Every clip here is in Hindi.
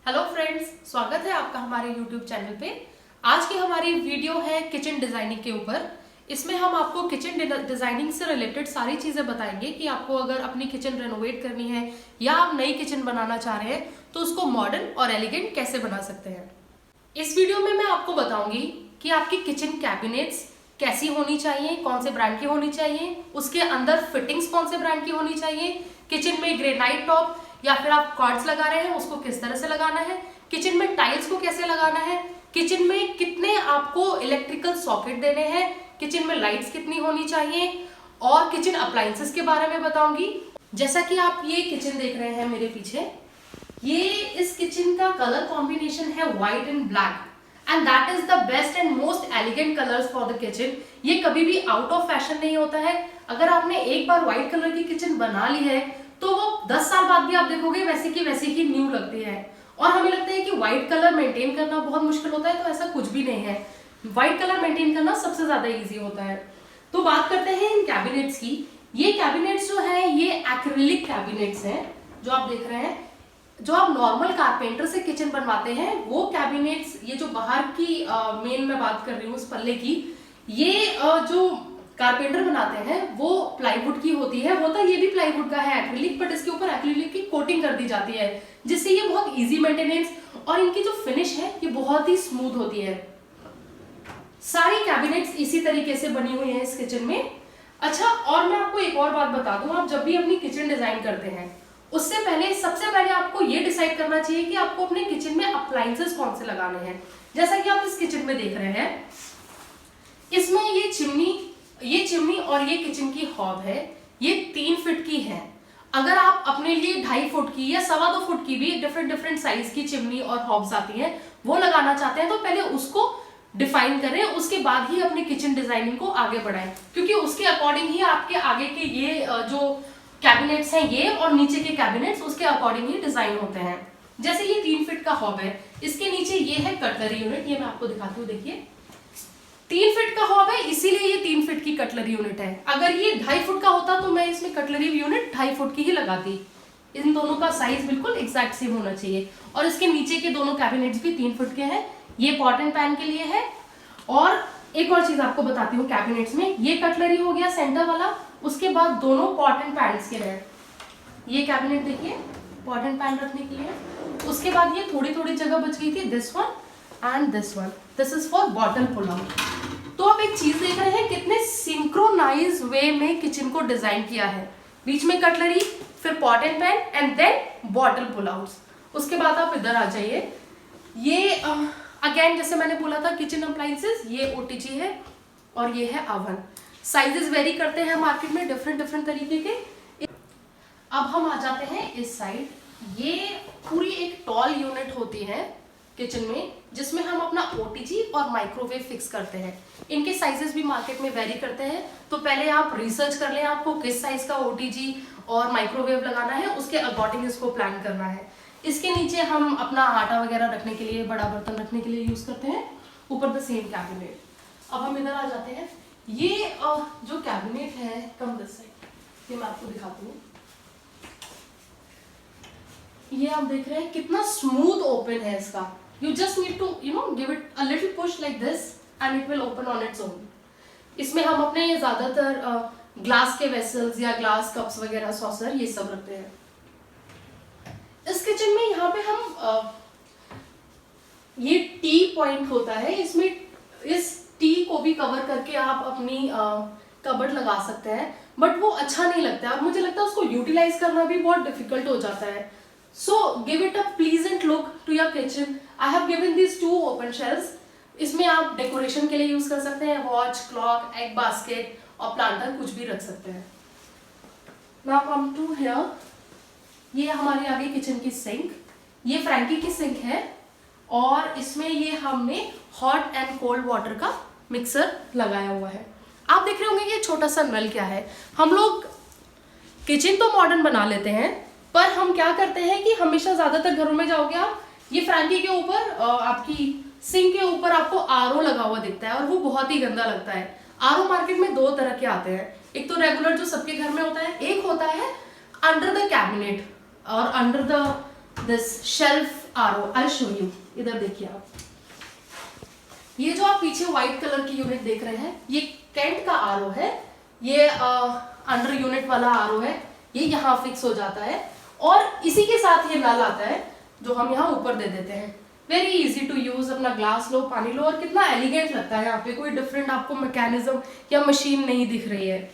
हेलो फ्रेंड्स, स्वागत है आपका हमारे यूट्यूब चैनल पे। आज की हमारी वीडियो है किचन डिजाइनिंग के ऊपर। इसमें हम आपको किचन डिजाइनिंग से रिलेटेड सारी चीजें बताएंगे कि आपको अगर अपनी किचन रेनोवेट करनी है या आप नई किचन बनाना चाह रहे हैं तो उसको मॉडर्न और एलिगेंट कैसे बना सकते हैं। इस वीडियो में मैं आपको बताऊंगी कि आपकी किचन कैबिनेट्स कैसी होनी चाहिए, कौन से ब्रांड की होनी चाहिए, उसके अंदर फिटिंग्स कौन से ब्रांड की होनी चाहिए, किचन में ग्रेनाइट टॉप या फिर आप कॉर्ड्स लगा रहे हैं उसको किस तरह से लगाना है, किचन में टाइल्स को कैसे लगाना है, किचन में कितने आपको इलेक्ट्रिकल सॉकेट देने हैं, किचन में लाइट्स कितनी होनी चाहिए और किचन अप्लायंसेस के बारे में बताऊंगी। जैसा कि आप ये किचन देख रहे हैं मेरे पीछे, ये इस किचन का कलर कॉम्बिनेशन है white and black and that is the best and most elegant colours for the kitchen. ये कभी भी आउट ऑफ फैशन नहीं होता है। अगर आपने एक बार व्हाइट कलर की किचन बना ली है तो वो 10 साल बाद भी आप देखोगे वैसे की न्यू लगती है। और हमें लगता है कि व्हाइट कलर मेंटेन करना बहुत मुश्किल होता है, तो ऐसा कुछ भी नहीं है। व्हाइट कलर मेंटेन करना सबसे ज्यादा इजी होता है। तो बात करते हैं इन कैबिनेट्स की। ये कैबिनेट्स जो है ये एक्रिलिक कैबिनेट्स हैं जो आप देख रहे हैं। जो आप नॉर्मल कारपेंटर से किचन बनवाते हैं वो कैबिनेट्स, ये जो बाहर की मेन मैं बात कर रही हूँ इस पल्ले की, ये जो कारपेंटर बनाते हैं वो प्लाईवुड की होती है। होता ये भी प्लाईवुड का है एक्रिलिक, बट इसके ऊपर एक्रिलिक की कोटिंग कर दी जाती है जिससे ये बहुत इजी मेंटेनेंस और इनकी जो फिनिश है ये बहुत ही स्मूथ होती है। सारी कैबिनेट्स इसी तरीके से बनी हुई है इस किचन में। अच्छा, और मैं आपको एक और बात बता दूं, आप जब भी अपनी किचन डिजाइन करते हैं उससे पहले सबसे पहले आपको ये डिसाइड करना चाहिए कि आपको अपने किचन में अप्लायंसेस कौन से लगाने हैं। जैसा कि आप इस किचन में देख रहे हैं, इसमें ये चिमनी और ये किचन की हॉब है, ये 3 फीट की है। अगर आप अपने लिए 2.5 फुट की या 2.25 फुट की भी डिफरेंट साइज की चिमनी और हॉब्स आती हैं वो लगाना चाहते हैं तो पहले उसको डिफाइन करें, उसके बाद ही अपनी किचन डिजाइनिंग को आगे बढ़ाएं, क्योंकि उसके अकॉर्डिंग ही आपके आगे के ये जो कैबिनेट्स हैं ये और नीचे के कैबिनेट्स उसके अकॉर्डिंग ही डिजाइन होते हैं। जैसे ये 3 फीट का हॉब है, इसके नीचे ये है कटलरी यूनिट, ये मैं आपको दिखाती हूँ। देखिए 3 फीट का हॉब है इसीलिए ये 3 फीट की कटलरी यूनिट है। अगर ये 2.5 फुट का होता तो मैं इसमें कटलरी यूनिट 2.5 फुट की ही लगाती। इन दोनों का साइज बिल्कुल एग्जैक्ट सेम होना चाहिए। और इसके नीचे के दोनों कैबिनेट्स भी 3 फुट के हैं। ये पॉट एंड पैन के लिए है। और एक और चीज आपको बताती हूँ कैबिनेट्स में, ये कटलरी हो गया सेंटर वाला, उसके बाद दोनों पॉट एंड पैन्स के हैं। ये कैबिनेट देखिए पॉट एंड पैन रखने के लिए। उसके बाद ये थोड़ी जगह बच गई थी, this one and this one, this is for bottle pull out. तो आप एक चीज देख रहे हैं कितने सिंक्रोनाइज वे में किचन को डिजाइन किया है। बीच में कटलरी, फिर pot and pan and then bottle pull outs. उसके बाद आप इधर आ जाइए। ये अगेन जैसे मैंने बोला था किचन अप्लायंसेस, ये ओटीजी है और ये है ओवन। साइजेस वेरी करते हैं मार्केट में डिफरेंट तरीके के। अब हम आ जाते हैं इस साइड। ये पूरी एक टॉल यूनिट होती है किचन में जिसमें हम अपना ओटीजी और माइक्रोवेव फिक्स करते हैं। इनके साइजेस भी मार्केट में वेरी करते हैं, तो पहले आप रिसर्च कर लें आपको किस साइज का ओटीजी और माइक्रोवेव लगाना है, उसके अकॉर्डिंग इसको प्लान करना है। इसके नीचे हम अपना आटा वगैरह रखने के लिए, बड़ा बर्तन रखने के लिए यूज करते हैं। ऊपर द सेम कैबिनेट। अब हम इधर आ जाते हैं। ये जो कैबिनेट है कम दिस साइड, ये मैं आपको दिखाती हूँ। ये आप देख रहे हैं कितना स्मूथ ओपन है इसका। You just need to give it a little push like this and it will open on its own. इसमें हम अपने ज्यादातर ग्लास के वेसल्स या ग्लास कप्स वगैरह, सॉसर, ये सब रखते हैं। इस किचन में यहाँ पे हम ये टी पॉइंट होता है, इसमें इस टी को भी कवर करके आप अपनी कबर्ड लगा सकते हैं, बट वो अच्छा नहीं लगता है और मुझे लगता है उसको यूटिलाइज करना भी बहुत डिफिकल्ट हो जाता है। So give it a pleasant look to your kitchen. I have given these 2 open shelves. इसमें आप डेकोरेशन के लिए यूज कर सकते हैं, वॉच, क्लॉक, एग बास्केट और प्लांटर कुछ भी रख सकते हैं। Now come to here. ये हमारी आगे किचन की सिंक, ये फ्रैंकी की सिंक है और इसमें ये हमने हॉट एंड कोल्ड वाटर का मिक्सर लगाया हुआ है। आप देख रहे होंगे ये छोटा सा नल क्या है। हम लोग किचन तो मॉडर्न बना लेते हैं, पर हम क्या करते हैं कि हमेशा ज्यादातर घरों में जाओगे आप, ये फ्रैंकी के ऊपर, आपकी सिंक के ऊपर आपको आरओ लगा हुआ दिखता है और वो बहुत ही गंदा लगता है। आरओ मार्केट में 2 तरह के आते हैं, एक तो रेगुलर जो सबके घर में होता है, एक होता है अंडर द कैबिनेट और under the this shelf RO, I show you. इधर देखिए आप, ये जो आप पीछे व्हाइट कलर की यूनिट देख रहे हैं, ये कैंट का आरओ है। ये अंडर यूनिट वाला आरओ है, ये यहाँ फिक्स हो जाता है और इसी के साथ ये नल आता है जो हम यहाँ ऊपर दे देते हैं। Very easy to use. अपना ग्लास लो, पानी लो, और कितना एलिगेंट लगता है। यहाँ पे कोई डिफरेंट आपको मैकेनिज्म या मशीन नहीं दिख रही है।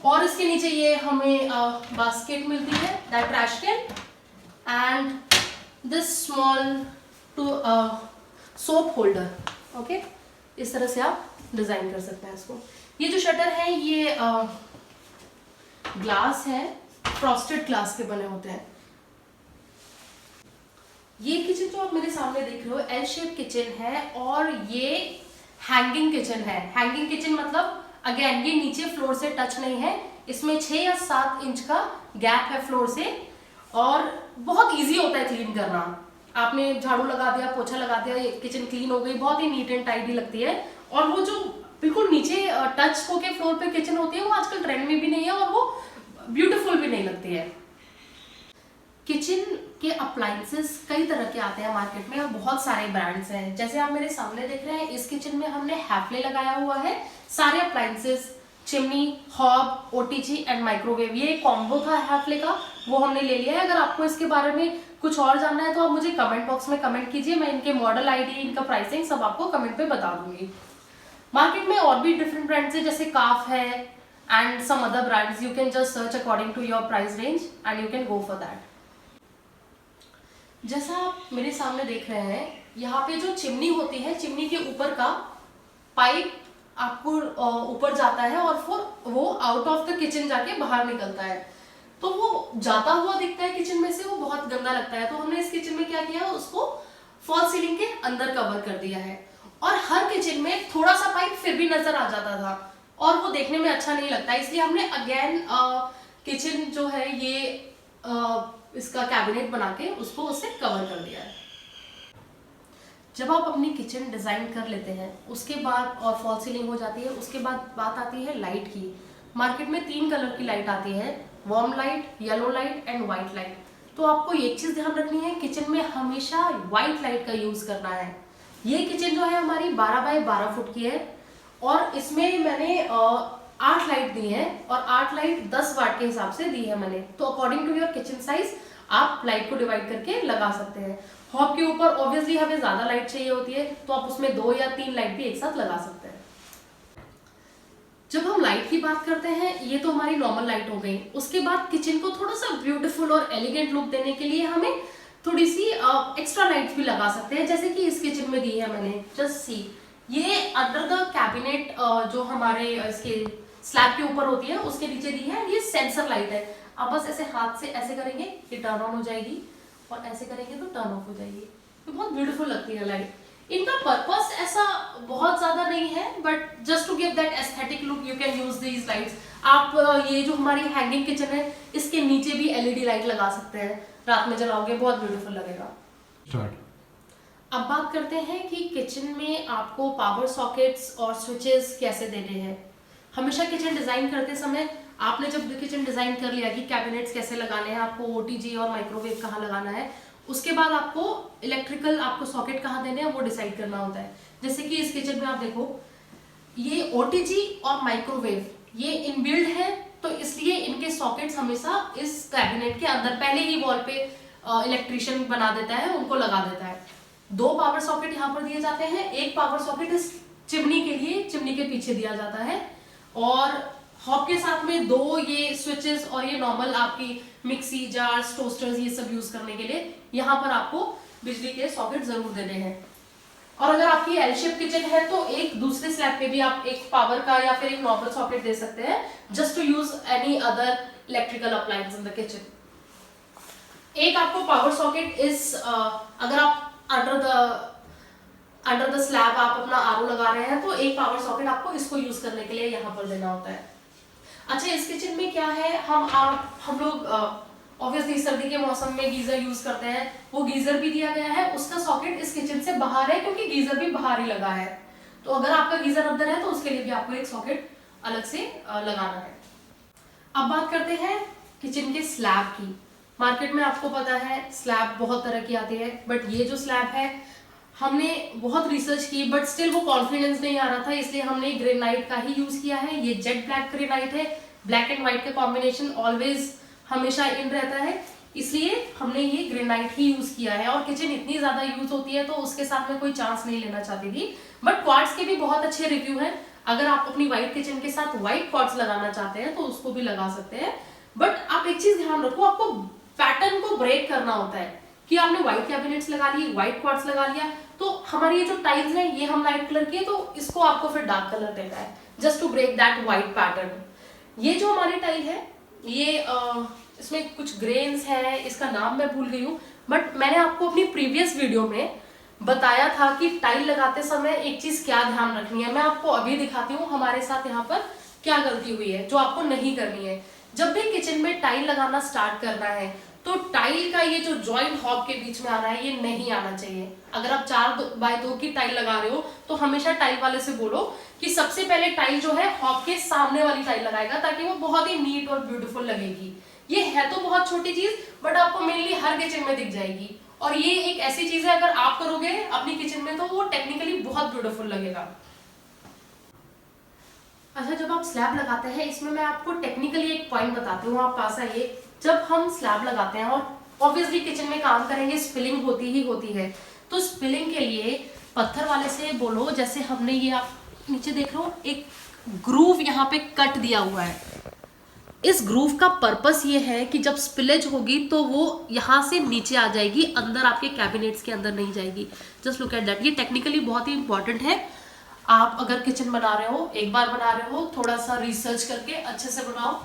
और इसके नीचे ये हमें बास्केट मिलती है, that trash can, and this small two soap holder. Okay, इस तरह से आप डिजाइन कर सकते हैं इसको। ये जो शटर है ये ग्लास है, फ्रॉस्टेड ग्लास के बने होते हैं। ये किचन जो आप मेरे सामने देख रहे हो एल शेप किचन है और ये हैंगिंग किचन है। हैंगिंग किचन मतलब अगेन ये नीचे फ्लोर से टच नहीं है, इसमें 6 या 7 इंच का गैप है फ्लोर से, और बहुत इजी होता है क्लीन करना। आपने झाड़ू लगा दिया, पोछा लगा दिया, ये किचन क्लीन हो गई, बहुत ही नीट एंड टाइडी लगती है। और वो जो बिल्कुल नीचे टच होके फ्लोर पे किचन होती है वो आजकल ट्रेंड में भी नहीं है और वो ब्यूटीफुल भी नहीं लगती है। किचन के अप्लायंसेस कई तरह के आते हैं मार्केट में और बहुत सारे ब्रांड्स हैं। जैसे आप मेरे सामने देख रहे हैं, इस किचन में हमने हैफले लगाया हुआ है। सारे appliances, chimney, hob, OTG and microwave, ये कॉम्बो था हैफले का, वो हमने ले लिया है। अगर आपको इसके बारे में कुछ और जानना है तो आप मुझे कमेंट बॉक्स में कमेंट कीजिए, मैं इनके मॉडल आईडी, इनका प्राइसिंग सब आपको कमेंट पे बता दूंगी। मार्केट में और भी डिफरेंट ब्रांड्स है, जैसे काफ है and some other brands. You can just search according to your price range and you can go for that. जैसा आप मेरे सामने देख रहे हैं, यहाँ पे जो चिमनी होती है, चिमनी के ऊपर का पाइप आपको ऊपर जाता है और फिर वो आउट ऑफ द किचन जाके बाहर निकलता है, तो वो जाता हुआ दिखता है किचन में से, वो बहुत गंदा लगता है। तो हमने इस किचन में क्या किया, उसको फॉल सीलिंग के अंदर कवर कर दिया है। और हर किचन में थोड़ा सा पाइप फिर भी नजर आ जाता था और वो देखने में अच्छा नहीं लगता, इसलिए हमने अगेन किचन जो है ये इसका कैबिनेट बना के उसको उससे कवर कर दिया है। जब आप अपनी किचन डिजाइन कर लेते हैं उसके बाद और फॉल सीलिंग हो जाती है, उसके बाद बात आती है लाइट की। मार्केट में 3 कलर की लाइट आती है, warm light, yellow light and white light. तो आपको एक चीज ध्यान रखनी है, किचन में हमेशा व्हाइट लाइट का यूज करना है। ये किचन जो है हमारी 12 बाय 12 फुट की है और इसमें मैंने 8 लाइट दी है और 8 लाइट 10 वाट के हिसाब से दी है मैंने। तो according to your kitchen size आप लाइट को डिवाइड करके लगा सकते हैं। हॉब के ऊपर ऑब्वियसली हमें ज्यादा लाइट चाहिए होती है, तो आप उसमें 2 या 3 लाइट भी एक साथ लगा सकते हैं। जब हम लाइट की बात करते हैं, ये तो हमारी नॉर्मल लाइट हो गई। उसके बाद किचन को थोड़ा सा ब्यूटीफुल और एलिगेंट लुक देने के लिए हमें थोड़ी सी एक्स्ट्रा लाइट्स भी लगा सकते हैं, जैसे कि इस किचन में दी है मैंने। जस्ट सी, ये अंडर द कैबिनेट जो हमारे इसके स्लैब के ऊपर होती है उसके नीचे दी है। ये सेंसर लाइट है, आप बस ऐसे हाथ से ऐसे करेंगे ये टर्न ऑन हो जाएगी और ऐसे करेंगे तो टर्न ऑफ हो जाएगी। तो बहुत ब्यूटीफुल लगती है लाइट। इनका पर्पस ऐसा बहुत ज्यादा नहीं है, but just to give that aesthetic look you can use these lights. आप ये जो हमारी हैंगिंग किचन है इसके नीचे भी एलईडी लाइट लगा सकते हैं, रात में जलाओगे बहुत ब्यूटीफुल लगेगा। अब बात करते हैं कि किचन में आपको पावर सॉकेट्स और स्विचेस कैसे देने हैं। हमेशा किचन डिजाइन करते समय आपने जब किचन डिजाइन कर लिया कि कैबिनेट्स कैसे लगाने हैं, आपको ओटीजी और माइक्रोवेव कहाँ लगाना है, उसके बाद आपको इलेक्ट्रिकल आपको सॉकेट कहाँ देने हैं वो डिसाइड करना होता है। जैसे कि इस किचन में आप देखो, ये ओटीजी और माइक्रोवेव ये इनबिल्ड है, तो इसलिए इनके सॉकेट्स हमेशा इस कैबिनेट के अंदर पहले ही वॉल पे इलेक्ट्रिशियन बना देता है, उनको लगा देता है। 2 पावर सॉकेट यहाँ पर दिए जाते हैं, एक पावर सॉकेट इस चिमनी के लिए चिमनी के पीछे दिया जाता है, और हॉब के साथ में 2 ये स्विचेस और ये नॉर्मल आपकी मिक्सी जार्स, टोस्टर्स ये सब यूज करने के लिए यहाँ पर आपको बिजली के सॉकेट जरूर देने हैं। और अगर आपकी एल शेप किचन है तो एक दूसरे स्लैब पे भी आप एक पावर का या फिर एक नॉर्मल सॉकेट दे सकते हैं, just to use any other electrical appliance in the kitchen. एक आपको पावर सॉकेट इस अगर आप अंडर द स्लैब आप अपना आरओ लगा रहे हैं तो एक पावर सॉकेट आपको इसको यूज करने के लिए यहाँ पर देना होता है। अच्छा, इस किचन में क्या है, हम लोग ऑब्वियसली सर्दी के मौसम में गीजर यूज करते हैं, वो गीजर भी दिया गया है, उसका सॉकेट इस किचन से बाहर है क्योंकि गीजर भी बाहर ही लगा है। तो अगर आपका गीजर अंदर है तो उसके लिए भी आपको एक सॉकेट अलग से लगाना है। अब बात करते हैं किचन के स्लैब की। मार्केट में आपको पता है स्लैब बहुत तरह की आती है, बट ये जो स्लैब है हमने बहुत रिसर्च की बट स्टिल वो कॉन्फिडेंस नहीं आ रहा था, इसलिए हमने ग्रेनाइट का ही यूज किया है। ये जेट ब्लैक ग्रेनाइट है, ब्लैक एंड व्हाइट का कॉम्बिनेशन ऑलवेज हमेशा इन रहता है, इसलिए हमने ये ग्रेनाइट ही यूज किया है। और किचन इतनी ज्यादा यूज होती है तो उसके साथ में कोई चांस नहीं लेना चाहती थी। बट क्वार्ट्स के भी बहुत अच्छे रिव्यू हैं, अगर आप अपनी व्हाइट किचन के साथ व्हाइट क्वार्ट्स लगाना चाहते हैं तो उसको भी लगा सकते हैं। बट आप एक चीज ध्यान रखो, आपको पैटर्न को ब्रेक करना होता है कि आपने व्हाइट कैबिनेट्स लगा लिए, व्हाइट क्वार्ट्स लगा लिया, तो हमारी ये जो टाइल्स है ये हम लाइट कलर की है, तो इसको आपको फिर डार्क कलर देना है just to break that white pattern. ये जो हमारी टाइल है ये इसमें कुछ ग्रेन्स है, इसका नाम मैं भूल गई हूँ, बट मैंने आपको अपनी प्रीवियस वीडियो में बताया था कि टाइल लगाते समय एक चीज क्या ध्यान रखनी है। मैं आपको अभी दिखाती हूँ हमारे साथ यहाँ पर क्या गलती हुई है जो आपको नहीं करनी है। जब भी किचन में टाइल लगाना स्टार्ट करना है तो टाइल का ये जो जॉइंट हॉब के बीच में आ रहा है ये नहीं आना चाहिए। अगर आप 4x2 की टाइल लगा रहे हो तो हमेशा टाइल वाले से बोलो कि सबसे पहले टाइल जो है हॉब के सामने वाली टाइल लगाएगा, ताकि वो बहुत ही नीट और ब्यूटीफुल लगेगी। ये है तो बहुत छोटी चीज बट आपको मेनली हर किचन में दिख जाएगी, और ये एक ऐसी चीज है अगर आप करोगे अपनी किचन में तो वो टेक्निकली बहुत ब्यूटीफुल लगेगा। अच्छा, जब आप स्लैब लगाते हैं इसमें मैं आपको टेक्निकली एक पॉइंट बताती हूँ, आप पास आइए। जब हम स्लैब लगाते हैं और ऑब्वियसली किचन में काम करेंगे, स्पिलिंग होती ही होती है, तो स्पिलिंग के लिए पत्थर वाले से बोलो, जैसे हमने ये आप नीचे देख रहे हो एक ग्रूव यहाँ पे कट दिया हुआ है। इस ग्रूव का पर्पस ये है कि जब स्पिलेज होगी तो वो यहाँ से नीचे आ जाएगी, अंदर आपके कैबिनेट्स के अंदर नहीं जाएगी। जस्ट लुक एट दैट, ये टेक्निकली बहुत ही इंपॉर्टेंट है। आप अगर किचन बना रहे हो, एक बार बना रहे हो, थोड़ा सा रिसर्च करके अच्छे से बनाओ।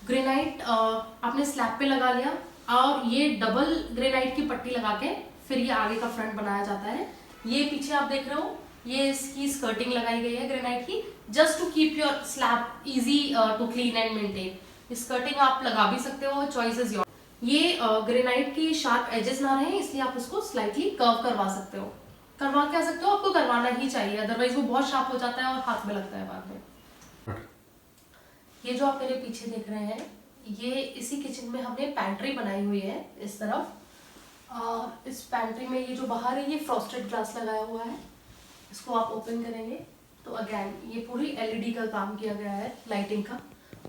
ग्रेनाइट आपने स्लैब पे लगा लिया और ये डबल ग्रेनाइट की पट्टी लगा के फिर ये आगे का फ्रंट बनाया जाता है। ये पीछे आप देख रहे हो ये इसकी स्कर्टिंग लगाई गई है ग्रेनाइट की, just to keep your slab easy to clean and maintain. Skirting आप लगा भी सकते हो, चॉइस इज योर। ये ग्रेनाइट की शार्प एजेस ना रहे इसलिए आप उसको स्लाइटली कर्व करवा सकते हो। करवा क्या सकते हो, आपको करवाना ही चाहिए, अदरवाइज वो बहुत शार्प हो जाता है और हाथ में लगता है बाद में। ये जो आप मेरे पीछे देख रहे हैं ये इसी किचन में हमने पैंट्री बनाई हुई है इस तरफ, और इस पैंट्री में ये जो बाहर है ये फ्रॉस्टेड ग्लास लगाया हुआ है। इसको आप ओपन करेंगे तो अगेन ये पूरी एलईडी का काम किया गया है, लाइटिंग का।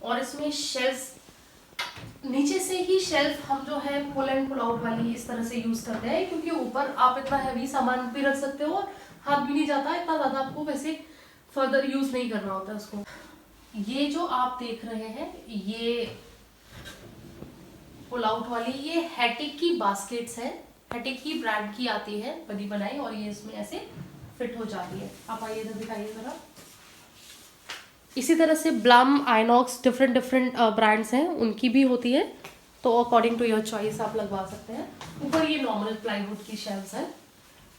और इसमें शेल्फ, नीचे से ही शेल्फ हम जो है पुल एंड पुल आउट वाली इस तरह से यूज करते हैं, क्योंकि ऊपर आप इतना हैवी सामान भी रख सकते हो और हाथ भी नहीं जाता इतना ज्यादा, आपको वैसे फर्दर यूज नहीं करना होता उसको। ये जो आप देख रहे हैं ये पुल आउट वाली, ये हैटिक की बास्केट्स है, हैटिक की ब्रांड की आती है बनी बनाई, और ये इसमें ऐसे फिट हो जाती है। आप आइए इधर दिखाइए जरा। इसी तरह से ब्लम, आइनॉक्स, डिफरेंट ब्रांड्स हैं, उनकी भी होती है, तो अकॉर्डिंग टू योर चॉइस आप लगवा सकते हैं। ऊपर ये नॉर्मल प्लाईवुड की शेल्फ्स है,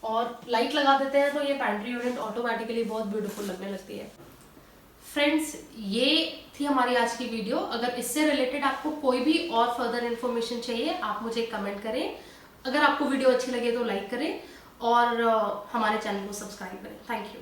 और लाइट लगा देते हैं तो ये पैंट्री यूनिट ऑटोमेटिकली बहुत ब्यूटीफुल लगने लगती है। फ्रेंड्स, ये थी हमारी आज की वीडियो। अगर इससे रिलेटेड आपको कोई भी और फर्दर इन्फॉर्मेशन चाहिए आप मुझे कमेंट करें। अगर आपको वीडियो अच्छी लगे तो लाइक करें और हमारे चैनल को सब्सक्राइब करें। Thank you.